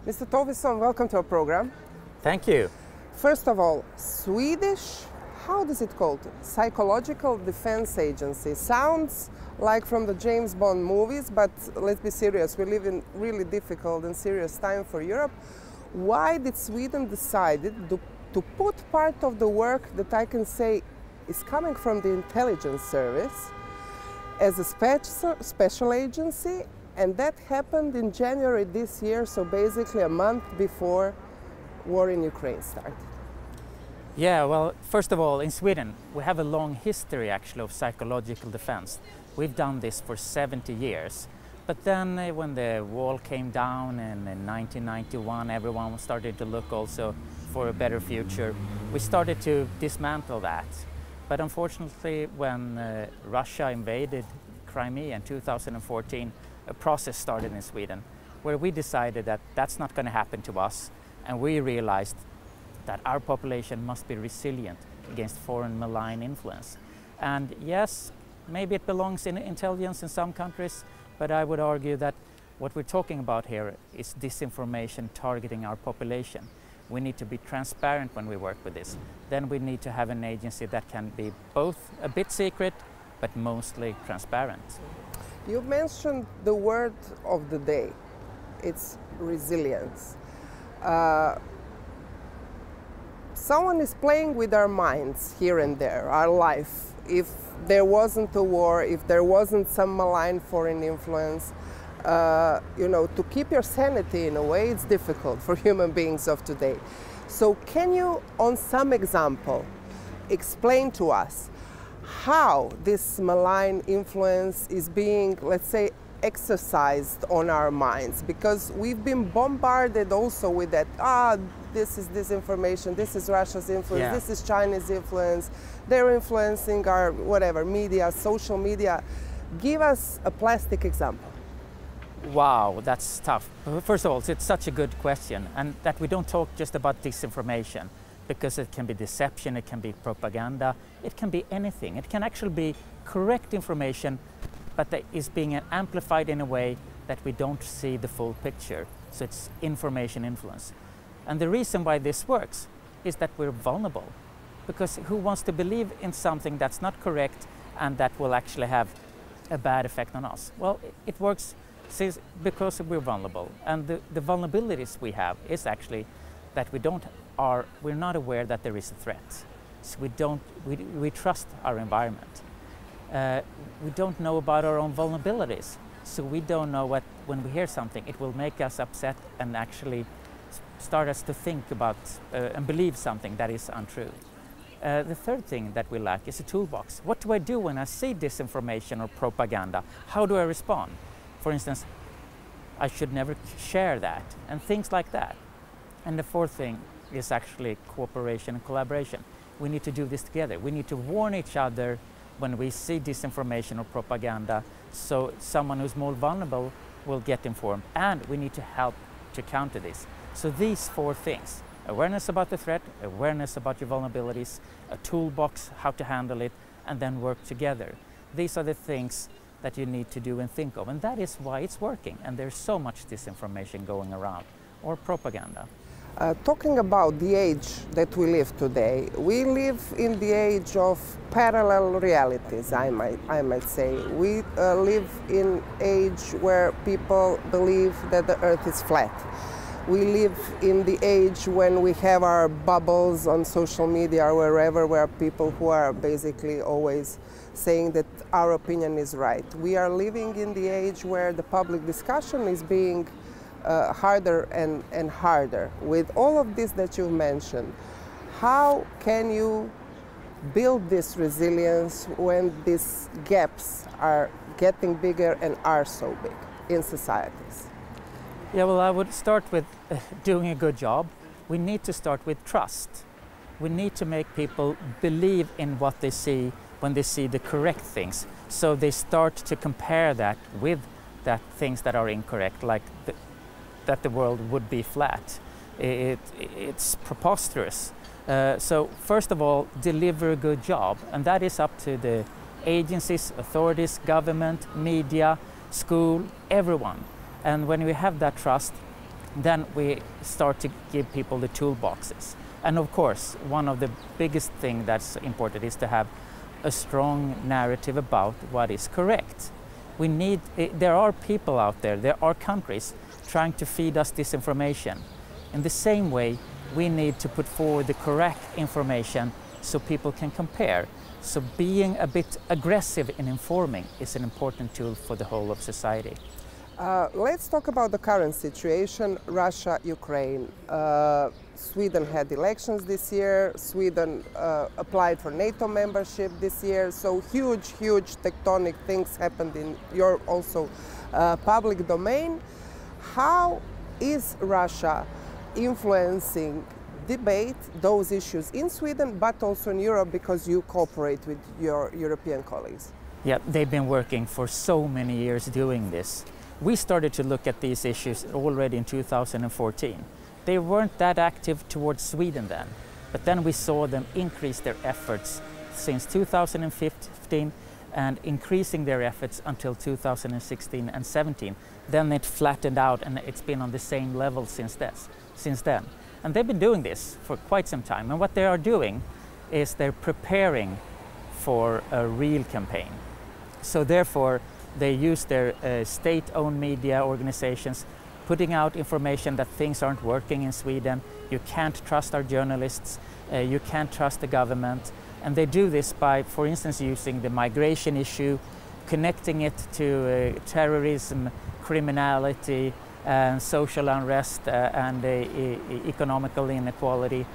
Mr. Tofvesson, welcome to our program. Thank you. First of all, Swedish, how does it called? Psychological Defense Agency. Sounds like from the James Bond movies, but let's be serious. We live in really difficult and serious time for Europe. Why did Sweden decide to put part of the work that I can say is coming from the intelligence service as a special agency? And that happened in January this year, so basically a month before war in Ukraine started. Yeah, well, first of all, in Sweden, we have a long history actually of psychological defense. We've done this for 70 years. But then when the wall came down in 1991, everyone started to look also for a better future. We started to dismantle that. But unfortunately, when Russia invaded Crimea in 2014, a process started in Sweden where we decided that that's not going to happen to us, and we realized that our population must be resilient against foreign malign influence. And yes, maybe it belongs in intelligence in some countries, but I would argue that what we're talking about here is disinformation targeting our population. We need to be transparent when we work with this. Then we need to have an agency that can be both a bit secret, but mostly transparent. You mentioned the word of the day. It's resilience. Someone is playing with our minds here and there, our life. If there wasn't a war, if there wasn't some malign foreign influence, to keep your sanity in a way, it's difficult for human beings of today. So can you, on some example, explain to us how this malign influence is being, let's say, exercised on our minds? Because we've been bombarded also with that, this is disinformation, this is Russia's influence, this is China's influence, they're influencing our whatever, media, social media. Give us a plastic example. Wow, that's tough. First of all, it's such a good question, and that we don't talk just about disinformation, because it can be deception, it can be propaganda, it can be anything. It can actually be correct information, but that is being amplified in a way that we don't see the full picture. So it's information influence. And the reason why this works is that we're vulnerable. Because who wants to believe in something that's not correct and that will actually have a bad effect on us? Well, it works because we're vulnerable. And the vulnerabilities we have is actually that we're not aware that there is a threat. So we trust our environment. We don't know about our own vulnerabilities. So we don't know when we hear something, it will make us upset and actually start us to think about and believe something that is untrue. The third thing that we lack is a toolbox. What do I do when I see disinformation or propaganda? How do I respond? For instance, I should never share that, and things like that. And the fourth thing is actually cooperation and collaboration. We need to do this together. We need to warn each other when we see disinformation or propaganda, so someone who's more vulnerable will get informed, and we need to help to counter this. So these four things: awareness about the threat, awareness about your vulnerabilities, a toolbox, how to handle it, and then work together. These are the things that you need to do and think of, and that is why it's working. And there's so much disinformation going around, or propaganda. Talking about the age that we live today, we live in the age of parallel realities, I might say. We live in age where people believe that the earth is flat. We live in the age when we have our bubbles on social media or wherever, where people who are basically always saying that our opinion is right. We are living in the age where the public discussion is being harder and harder. With all of this that you've mentioned, how can you build this resilience when these gaps are getting bigger and are so big in societies? Yeah, well, I would start with doing a good job. We need to start with trust. We need to make people believe in what they see when they see the correct things. So they start to compare that with that things that are incorrect, like that the world would be flat. It's preposterous. So first of all, deliver a good job, and that is up to the agencies, authorities, government, media, school, everyone. And when we have that trust, then we start to give people the toolboxes. And of course, one of the biggest things that's important is to have a strong narrative about what is correct. There are people out there, there are countries trying to feed us disinformation. In the same way, we need to put forward the correct information so people can compare. So being a bit aggressive in informing is an important tool for the whole of society. Let's talk about the current situation, Russia, Ukraine. Sweden had elections this year. Sweden applied for NATO membership this year. So huge tectonic things happened in your also public domain. How is Russia influencing debate, those issues in Sweden, but also in Europe, because you cooperate with your European colleagues? Yeah, they've been working for so many years doing this. We started to look at these issues already in 2014. They weren't that active towards Sweden then, but then we saw them increase their efforts since 2015 and increasing their efforts until 2016 and 17. Then it flattened out and it's been on the same level since then. And they've been doing this for quite some time. And what they are doing is they're preparing for a real campaign. So therefore, they use their state-owned media organizations, putting out information that things aren't working in Sweden. You can't trust our journalists. You can't trust the government. And they do this by, for instance, using the migration issue, connecting it to terrorism, criminality, and social unrest and economical inequality.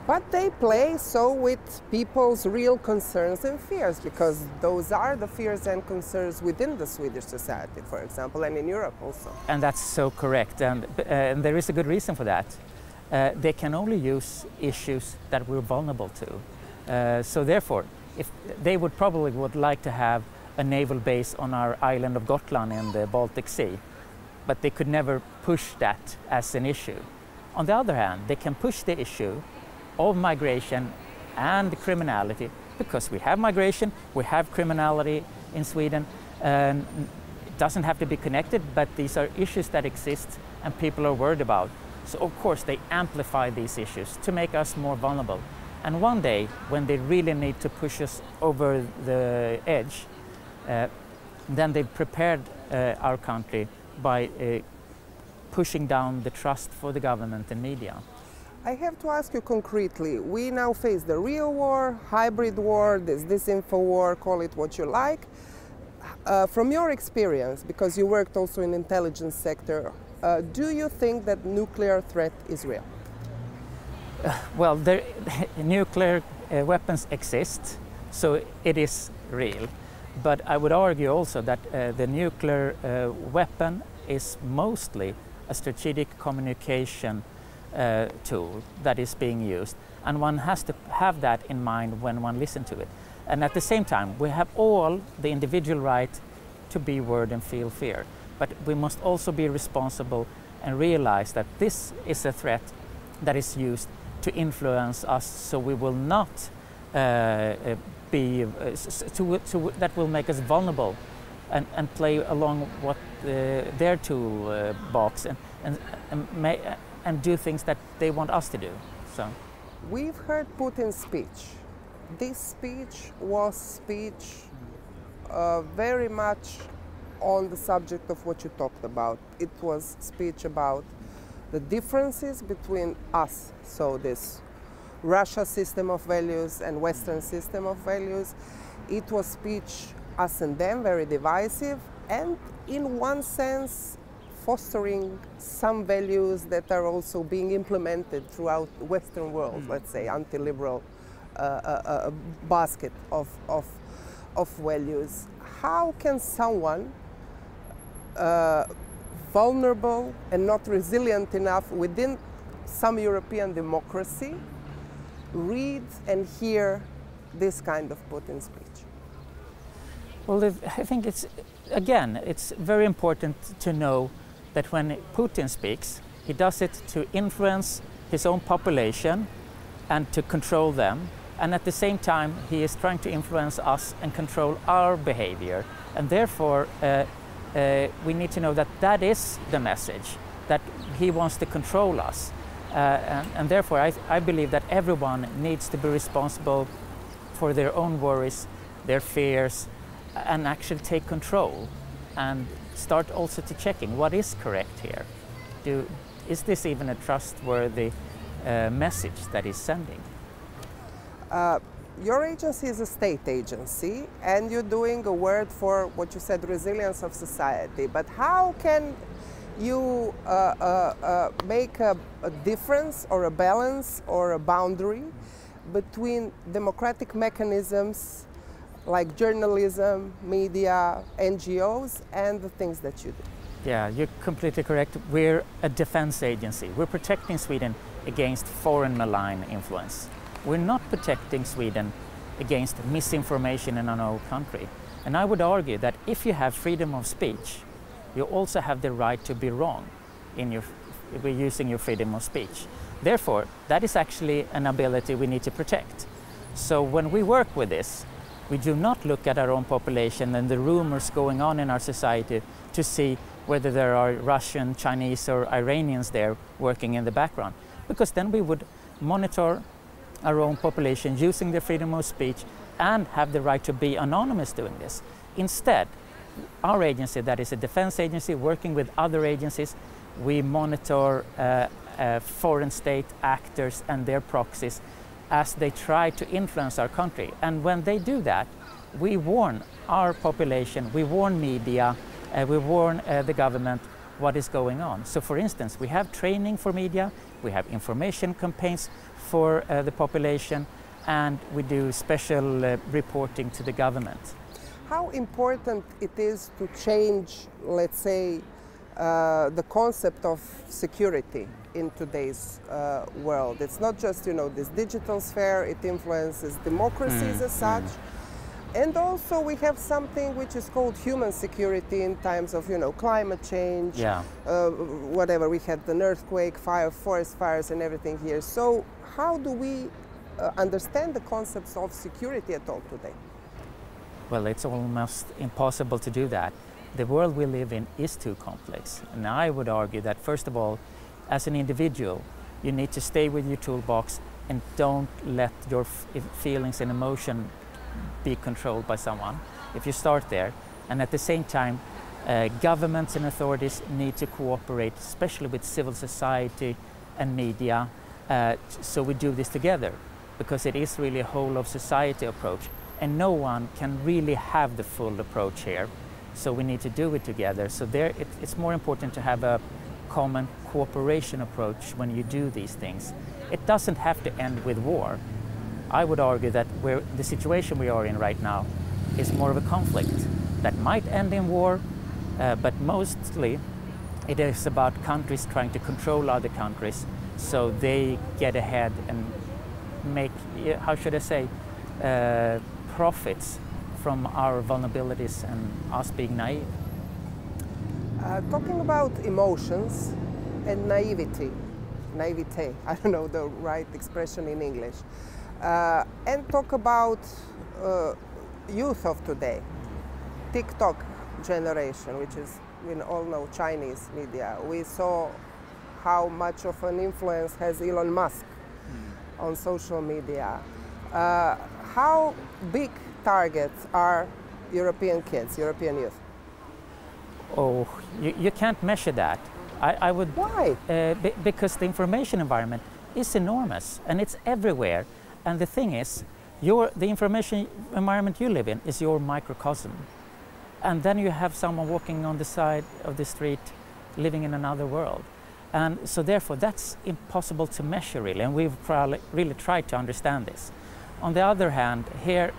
But they play so with people's real concerns and fears, because those are the fears and concerns within the Swedish society, for example, and in Europe also. And that's so correct, and there is a good reason for that. They can only use issues that we're vulnerable to. So therefore, if they would like to have a naval base on our island of Gotland in the Baltic Sea, but they could never push that as an issue. On the other hand, they can push the issue of migration and criminality, because we have migration, we have criminality in Sweden, and it doesn't have to be connected, but these are issues that exist and people are worried about. So of course they amplify these issues to make us more vulnerable. And one day, when they really need to push us over the edge, then they've prepared our country by pushing down the trust for the government and media. I have to ask you concretely, we now face the real war, hybrid war, this disinfo war, call it what you like. From your experience, because you worked also in the intelligence sector, do you think that nuclear threat is real? Well, nuclear weapons exist, so it is real. But I would argue also that the nuclear weapon is mostly a strategic communication tool that is being used, and one has to have that in mind when one listens to it. And at the same time, we have all the individual right to be worried and feel fear, but we must also be responsible and realize that this is a threat that is used to influence us, so we will not that will make us vulnerable and play along what their toolbox and do things that they want us to do. So, we've heard Putin's speech. This speech was very much on the subject of what you talked about. It was speech about the differences between us, so this Russia system of values and Western system of values. It was speech us and them, very divisive, and in one sense fostering some values that are also being implemented throughout the Western world, let's say, anti-liberal basket of values. How can someone vulnerable and not resilient enough within some European democracy read and hear this kind of Putin speech? Well, I think it's very important to know that when Putin speaks, he does it to influence his own population and to control them. And at the same time, he is trying to influence us and control our behavior. And therefore, we need to know that that is the message. that he wants to control us. And therefore I believe that everyone needs to be responsible for their own worries, their fears, and actually take control and start also to checking what is correct here. Is this even a trustworthy message that he's sending? Your agency is a state agency, and you're doing a word for what you said, resilience of society. But how can you make a difference or a balance or a boundary between democratic mechanisms like journalism, media, NGOs, and the things that you do? Yeah, you're completely correct. We're a defense agency. We're protecting Sweden against foreign malign influence. We're not protecting Sweden against misinformation in our own country. And I would argue that if you have freedom of speech, you also have the right to be wrong in using your freedom of speech. Therefore, that is actually an ability we need to protect. So when we work with this, we do not look at our own population and the rumors going on in our society to see whether there are Russian, Chinese or Iranians there working in the background, because then we would monitor our own population using the freedom of speech and have the right to be anonymous doing this. Instead, our agency, that is a defense agency working with other agencies, we monitor foreign state actors and their proxies as they try to influence our country. And when they do that, we warn our population, we warn media, we warn the government what is going on. So for instance, we have training for media, we have information campaigns for the population, and we do special reporting to the government. How important it is to change, let's say, the concept of security in today's world. It's not just, this digital sphere, it influences democracies as such. And also we have something which is called human security in times of, climate change, whatever. We had an earthquake, forest fires and everything here. So how do we understand the concepts of security at all today? Well, it's almost impossible to do that. The world we live in is too complex. And I would argue that, first of all, as an individual, you need to stay with your toolbox and don't let your feelings and emotion be controlled by someone. If you start there, and at the same time, governments and authorities need to cooperate, especially with civil society and media, so we do this together, because it is really a whole of society approach, and no one can really have the full approach here. So we need to do it together. So it's more important to have a common cooperation approach when you do these things. It doesn't have to end with war. I would argue that the situation we are in right now is more of a conflict that might end in war, but mostly it is about countries trying to control other countries so they get ahead and make, how should I say, profits from our vulnerabilities and us being naive. Talking about emotions and naivete, I don't know the right expression in English, and talk about youth of today, TikTok generation, which is, we all know, Chinese media. We saw how much of an influence has Elon Musk on social media. How big targets are European kids, European youth? Oh, you can't measure that. I would. Why? Because the information environment is enormous and it's everywhere. And the thing is, the information environment you live in is your microcosm. And then you have someone walking on the side of the street living in another world. And so therefore that's impossible to measure really, and we've really tried to understand this. On the other hand, here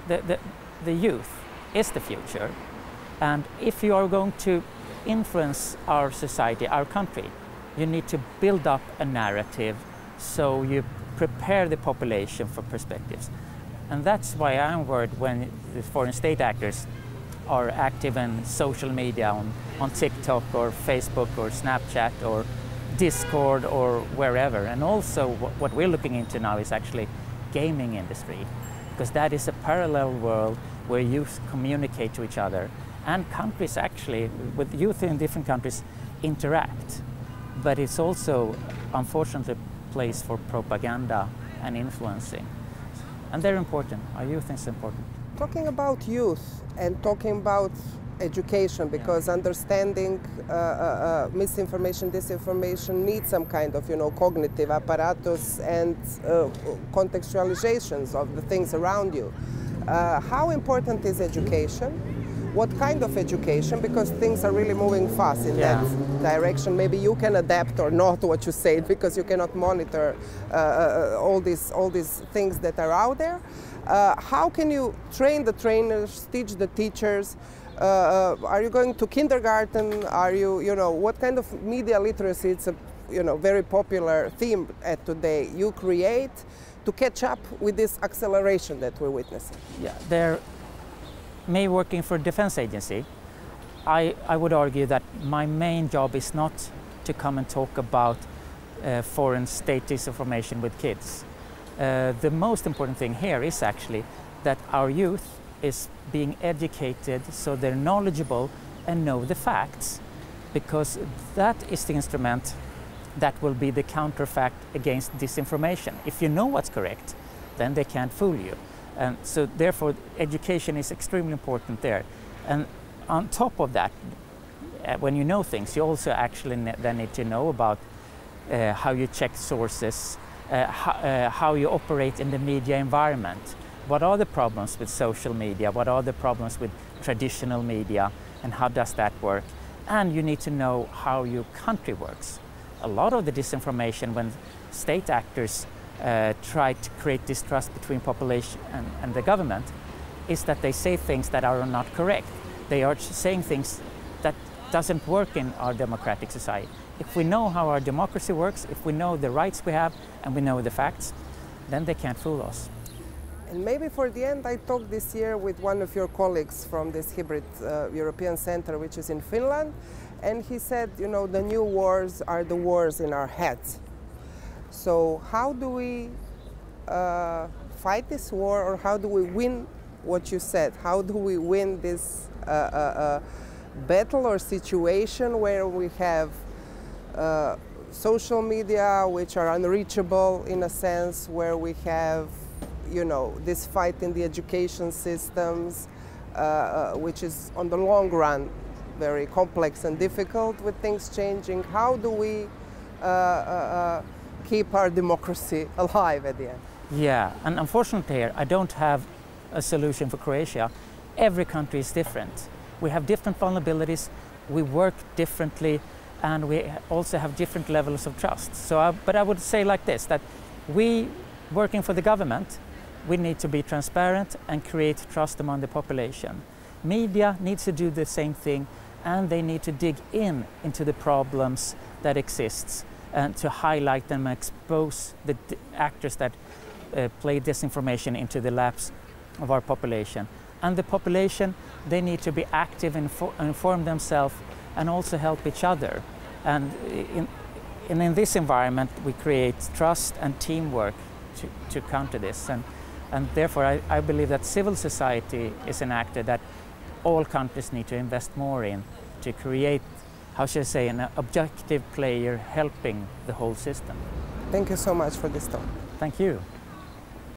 the youth is the future, and if you are going to influence our society, our country, you need to build up a narrative so you prepare the population for perspectives. And that's why I'm worried when the foreign state actors are active in social media on TikTok or Facebook or Snapchat or Discord or wherever. And also what we're looking into now is actually gaming industry, because that is a parallel world where youth communicate to each other and countries actually, with youth in different countries, interact. but it's also, unfortunately, a place for propaganda and influencing. And they're important. Our youth is important. Talking about youth and talking about education, because understanding misinformation, disinformation needs some kind of, cognitive apparatus and contextualizations of the things around you. How important is education? What kind of education? Because things are really moving fast in that direction. Maybe you can adapt or not what you say, because you cannot monitor all these things that are out there. How can you train the trainers, teach the teachers? Are you going to kindergarten? Are you, what kind of media literacy? It's a, very popular theme at today. You create to catch up with this acceleration that we're witnessing. Yeah, me working for a defense agency, I would argue that my main job is not to come and talk about foreign state disinformation with kids. The most important thing here is actually that our youth is being educated so they're knowledgeable and know the facts, because that is the instrument that will be the counterfact against disinformation. If you know what's correct, then they can't fool you. And so therefore education is extremely important there. And on top of that, when you know things, you also actually then need to know about how you check sources, how you operate in the media environment. What are the problems with social media? What are the problems with traditional media? And how does that work? And you need to know how your country works. A lot of the disinformation, when state actors try to create distrust between population and the government, is that they say things that are not correct. They are saying things that doesn't work in our democratic society. If we know how our democracy works, if we know the rights we have and we know the facts, then they can't fool us. And maybe for the end, I talked this year with one of your colleagues from this hybrid European center, which is in Finland, and he said, the new wars are the wars in our heads. So how do we fight this war, or how do we win what you said? How do we win this battle or situation where we have social media which are unreachable in a sense, where we have this fight in the education systems, which is on the long run very complex and difficult with things changing? How do we keep our democracy alive at the end? Yeah, and unfortunately here, I don't have a solution for Croatia. Every country is different. We have different vulnerabilities, we work differently, and we also have different levels of trust. So, but I would say like this, that we, working for the government, we need to be transparent and create trust among the population. Media needs to do the same thing, and they need to dig into the problems that exist and to highlight them and expose the actors that play disinformation into the laps of our population. And the population, they need to be active and inform themselves and also help each other. And in this environment, we create trust and teamwork to counter this. And therefore, I believe that civil society is an actor that all countries need to invest more in to create, how should I say, an objective player helping the whole system. Thank you so much for this talk. Thank you.